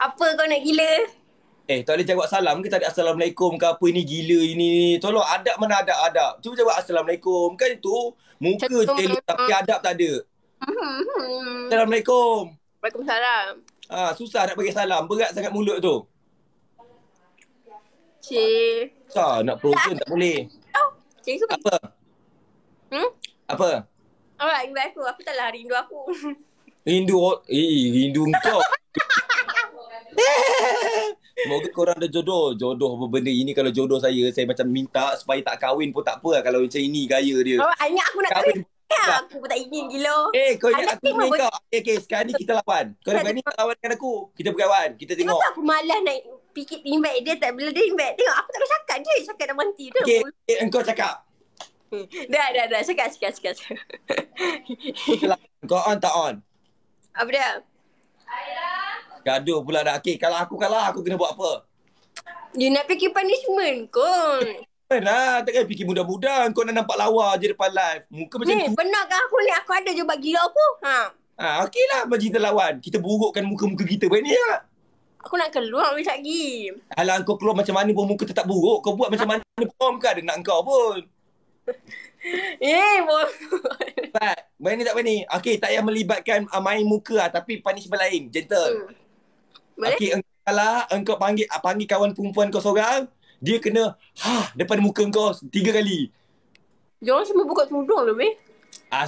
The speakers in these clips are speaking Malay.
Apa kau nak gila? Tak boleh jawab salam ke tak ada Assalamualaikum ke apa ni gila ini. Tolong adab mana adab. Cuba jawab Assalamualaikum. Kan itu muka je elok tapi adab tak ada. Assalamualaikum. Waalaikumsalam. Susah nak bagi salam. Berat sangat mulut tu. Cik. Susah nak frozen tak boleh. Cik suka. Apa? Apa? Alright, invite aku. Aku tak lah rindu aku. Rindu kau. Semoga korang ada jodoh. Jodoh apa benda ini. Kalau jodoh saya macam minta supaya tak kahwin pun tak apa lah. Kalau macam ini gaya dia. Ingat aku nak kahwin. Aku pun tak ingin gila. Kau ingat aku ingin kau. Okay, sekarang ni kita lawan. Kau dah berani tak lawan dengan aku? Kita berkawan. Kita tengok. Kenapa aku malas nak fikir invite dia tak bila dia invite. Tengok aku tak boleh cakap je. Cakap dah berhenti. Okay, engkau cakap. Dah. Cakap. Kau on tak on? Apa dia? Gaduh pula dah. Okay, kalau aku kalah, aku kena buat apa? Dia nak fikir punishment kau. Lah, takkan fikir mudah-mudah. Kau nak nampak lawa je depan live. Muka macam tu. Benar kan aku ni? Aku ada je buat gila aku. Okey lah, macam kita lawan. Kita burukkan muka-muka kita. Berani tak? Aku nak keluar macam lagi. Alah, kau keluar macam mana pun muka tetap buruk. Kau buat macam mana pun bukan ada nak kau pun. Berani tak berani? Okey, tak payah melibatkan main muka lah. Tapi punishment lain. Gentle. Boleh? Okey, engkau panggil kawan perempuan kau seorang. Dia kena depan muka kau 3 kali. Jangan semua buka tudung lah, weh.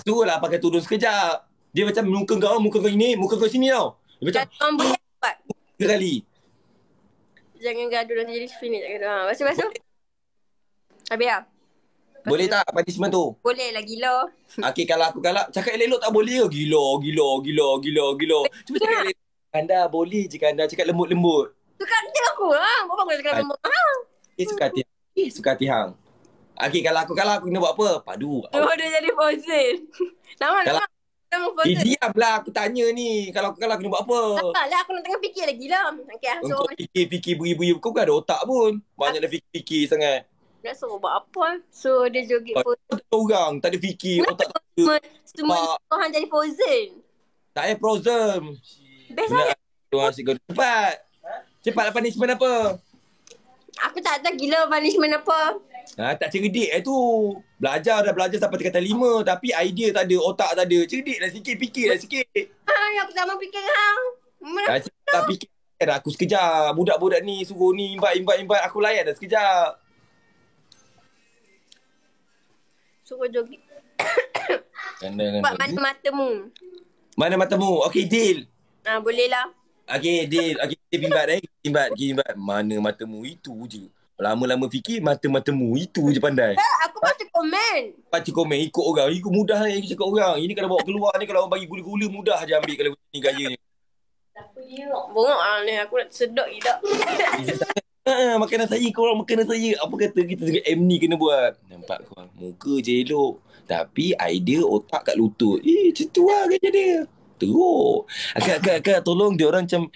Suruhlah pakai tudung sekejap. Dia macam muka kau ini, muka kau sini tau. Dia macam Jangan boleh buat. 3 kali. Jangan gaduh nanti jadi screen ni. Tak gaduh. Basuh. Habis lah. Boleh tak punishment tu? Boleh lah gila. Okey, kalau aku kalah, cakap elok-elok tak boleh ke? Gila. Cuba cakap elok. Kanda boleh je Kanda cakap lembut-lembut. Suka hati aku lah. Bapak aku nak cakap lembut. Suka hati hang. Okey, kalau aku kalah, aku kena buat apa? Padu. Dia jadi Fozil. Nama Fozil. Diamlah, aku tanya ni. Kalau aku kalah, aku kena buat apa? Tak lah, aku nak tengah fikir lagi lah. Okay, Kau fikir beri-beri. Kau bukan ada otak pun. Banyak dah fikir sangat. Nak suruh buat apa? So, dia joget Fozil. Orang tak ada fikir. Otak tak ada. Semua orang jadi Fozil. Tak payah Frozen. Best lah. Cepat punishment apa? Aku tak tahu gila punishment apa. Tak cerdik tu. Belajar sampai tingkatan 5. Tapi idea tak ada, otak tak ada. Cerdik lah sikit, fikir lah sikit. Aku tak mau fikir hang. Tak fikir aku sekejap. Budak-budak ni suruh ni invite. Aku layan dah sekejap. Suruh joget. Buat mana matamu? Mana matamu? Okey, deal. Boleh lah. Okey, deal. Okey, kita imbat. Mana matamu? Itu je. Lama-lama fikir mata-matamu. Itu je pandai. Aku baca komen. Ikut orang. Ikut mudah lah yang cakap orang. Ini kalau bawa keluar ni, kalau orang bagi gula-gula, mudah je ambil kalau ni gaya ni. Bongok lah ni. Aku nak sedok gila. Makanan saya. Korang makanan saya. Apa kata kita dengan M ni kena buat. Nampak korang. Muka je elok. Tapi idea otak kat lutut. Macam tu lah gaya dia. Teruk. Akak tolong dia orang macam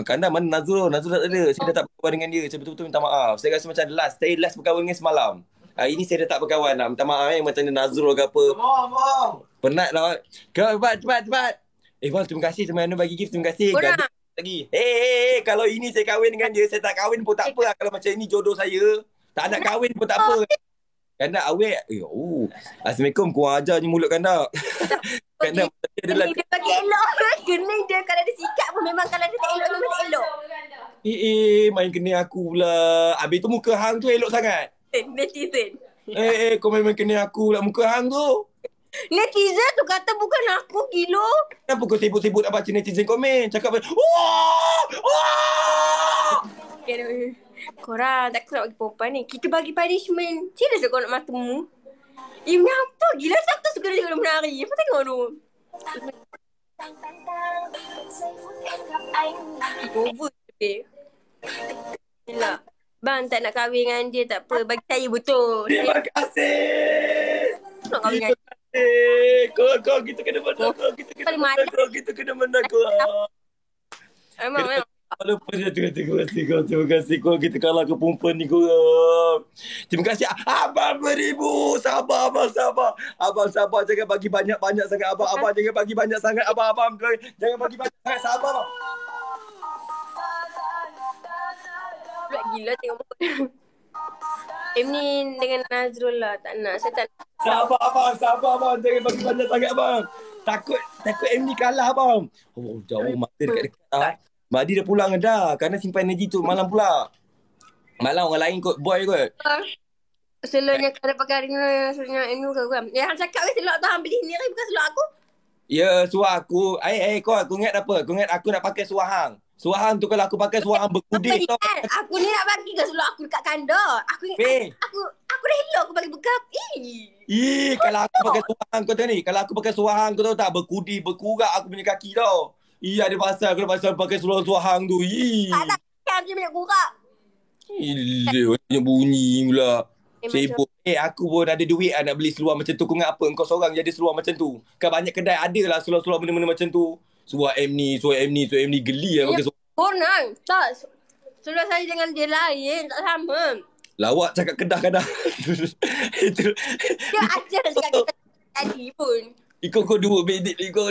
Kanda mana Nazrul tak ada. Saya dah tak berkawan dengan dia. Saya betul-betul minta maaf. Saya rasa macam saya last berkawan dengan semalam. Hari ni saya dah tak berkawan nak minta maaf macam Nazrul ke apa. Penat lah. Cepat. Wan, terima kasih teman-teman bagi gift. Terima kasih. Lagi. Kalau ini saya kahwin dengan dia, saya tak kahwin pun tak apa. Kalau macam ini jodoh saya, tak nak kahwin pun tak apa. Kanda awet. Assalamualaikum. Kurang ajar je mulut Kanda. Kanda adalah dia bagi elok. Kening dia kalau dia sikap pun memang kalau dia tak elok memang tak elok. Main kening aku pula. Habis tu muka hang tu elok sangat. Netizen. Kau main kening aku pula muka hang tu. Netizen tu kata bukan aku gila. Kenapa kau sibuk-sibuk nak baca netizen komen? Cakap korang tak nak bagi perempuan ni. Kita bagi punishment. Serius kau nak matamu? Kenapa? Gila siapa suka dia tengok menari? Apa tengok tu? Over je. Gila. Bang tak nak kahwin dengan dia tak apa. Bagi saya betul. Terima kasih. Nak kahwin dengan dia. Kau kita kena menang. Kita kena menang. Memang. Terima kasih kau kita kalah ke perempuan ni korang. Terima kasih abang beribu. Sabar abang sabar. Abang sabar jangan bagi banyak-banyak sangat abang. Abang jangan bagi banyak sangat abang. Jangan bagi banyak sangat sabar. gila tengok muka dia. Ni dengan Nazrul lah. Tak nak. Saya tak nak. Sabar abang. Jangan bagi banyak sangat abang. Takut ni kalah abang. Oh, jauh mata dekat-dekat lah. Madi dah pulang dah. Kerana simpan energi tu malam pula. Malam orang lain kot, boy kot. Seloknya kau ada pakai hari ni. Seloknya Enu ke kan. Yang cakap ke selok tu hang beli sendiri bukan selok aku. Ya, suah aku. Kau ingat apa? Kau ingat aku nak pakai suah hang. Suah hang tu kalau aku pakai suah hang berkudip tau. Aku ni nak bagi ke selok aku dekat kandar. Aku dah elok aku bagi bekal. Kalau aku pakai suah hang kau tahu ni. Kalau aku pakai suah hang kau tahu tak berkudip, berkurak aku punya kaki tau. Ada pasal pakai suah hang tu. Tak kan dia banyak kurak. Gila, punya bunyi pula. Sibuk. Aku pun ada duit nak beli seluar macam tu. Kau ingat apa? Kau seorang je ada seluar macam tu. Kan banyak kedai ada lah seluar-seluar benda-benda macam tu. Seluar M ni. Geli lah pakai seluar. Korang. Tak. Seluar saya dengan dia lain. Tak sama. Lawak cakap kedah-kedah. Itu. Dia ajar dekat kita tadi pun. Kau dua bedik kau.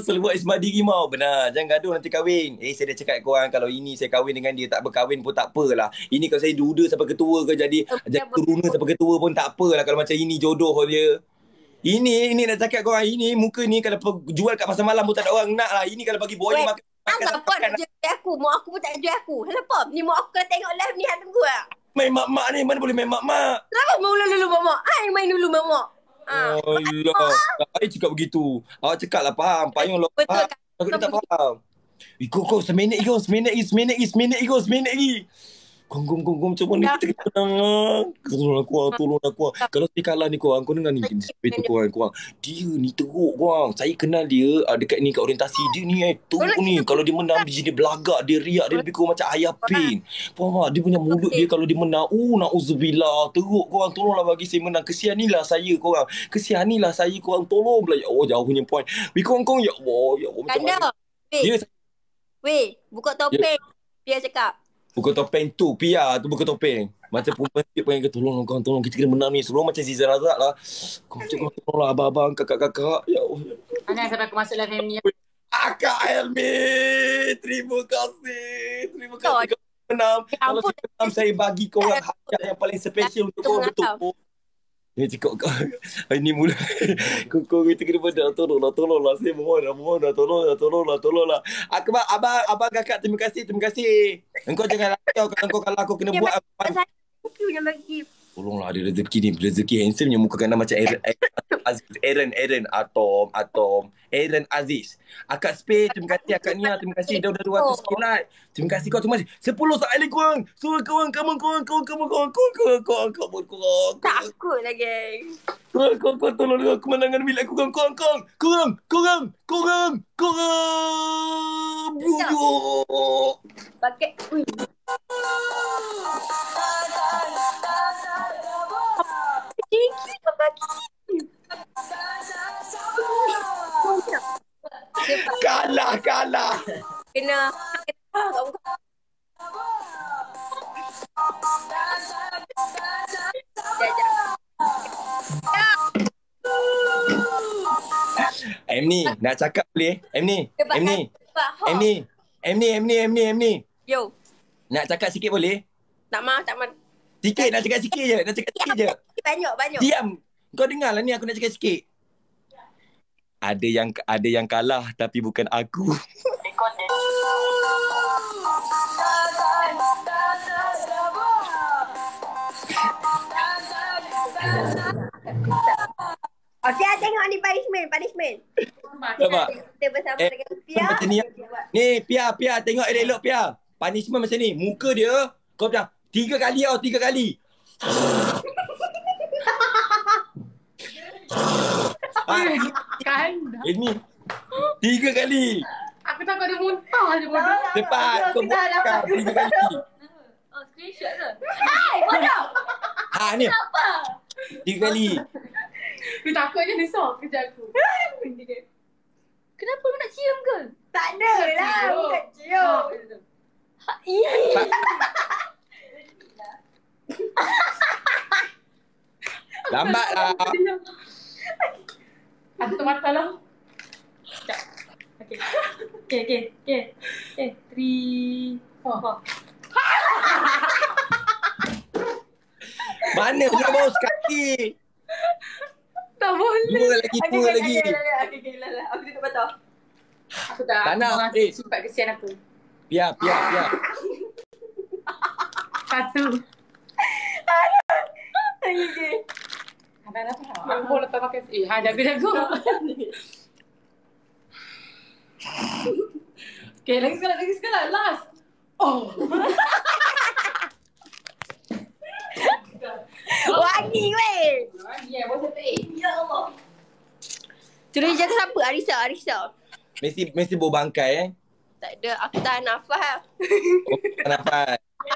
Seluar Ismadi Rimau. Benar. Jangan gaduh nanti kahwin. Saya dah cakap korang kalau ini saya kahwin dengan dia tak berkahwin pun tak apalah. Ini kalau saya duda sampai ketua ke jadi turuna sampai ketua pun tak apalah kalau macam ini jodoh dia. Ini nak cakap korang ini muka ni kalau jual kat pasar malam pun tak ada orang nak lah. Ini kalau bagi boy makan. Apa nak jual aku? Mak aku pun tak jual aku. Kenapa? Ni mak aku kalau tengok live ni hang tunggu lah. Main mak-mak ni mana boleh main mak-mak. Kenapa mau dulu mak-mak? Main dulu mak-mak. Allah, saya cakap begitu. Awak cakap lah faham. Payung lo betul faham. kan? Aku tak faham. Kau seminit lagi. Kong macam mana kita tenang. Tolong aku. Kalau saya kalah ni korang, kau dengar ni itu korang. Dia ni teruk korang. Saya kenal dia dekat ni kat orientasi dia ni teruk ni. Kalau dia menang dia belagak, dia riak, dia lebih kurang macam ayah pin. Faham tak? Dia punya mulut dia kalau dia menang, na'udzubillah, teruk korang. Tolonglah bagi saya menang. Kesihanilah saya korang. Tolong pula. Ya Allah, jauh punya point. Kong ya Allah macam mana? Weh, buka topeng. Dia cakap. Buka topeng tu, Pia tu buka topeng. Macam perempuan dia pengen kata, tolong kita kena menang ni. Semua macam Zizan Razak lah. Kau macam tolonglah abang-abang, kakak-kakak. Ya Allah. Mana sampai aku masuk live ni? Akak Elmi, terima kasih kau menang. Kalau saya menang, saya bagi kau orang hadiah yang paling special untuk kau. Betul. Dia cakap ini mula kau kita kena pada tolonglah saya mohon dah tolonglah abang kakak terima kasih engkau jangan lakau kalau aku kena buat apa yang bagi tolonglah ada rezeki handsome yang muka kanan macam Aaron Aaron Aziz akak Space terima kasih akak Nia terima kasih dah 200 kilat terima kasih 10 saat lagi korang so korang takut lah geng korang tolong kemenangan milik korang bodoh pakai Tinggi kau bagi. Kalah. Kena. Ni nak cakap boleh? Ni. Yo. Nak cakap sikit boleh? Tak mau. Sikit, nak cakap sikit je. Banyak. Diam. Kau dengar lah ni aku nak cakap sikit. Ada yang kalah tapi bukan aku. Okey, tengok ni punishment. Nampak? Kita bersama dengan Pia. Macam ni Pia, tengok elok Pia. Punishment macam ni. Muka dia kau macam 3 kali. Kan? Ini 3 kali. Aku takut dia muntah je bodoh. Cepat kau buka 3 kali. Oh, screenshot ke? Bodoh. Ni. Apa? 3 kali. Aku takutnya dia sok kerja aku. Kenapa lu nak cium ke? Tak ada lah. Bukan cium. Lambat lah. Aku tutup mata lah. Sekejap. Okay. 3, 4. Mana punya bau sekali? Tak boleh. Dua lagi. Okay, lah. Aku tutup mata. Aku tak Tak nak, mengasih sifat kesian aku. Piak. Satu. Okay. Aku boleh letak pakai. Jaga. Okay, lagi sekali. Last. Oh. Wangi weh. Ya, boleh tak? Ya Allah. Curi jaga siapa? Arisa. Mesti bau bangkai Tak ada. Aku tahan nafas. Oh, tak nafas.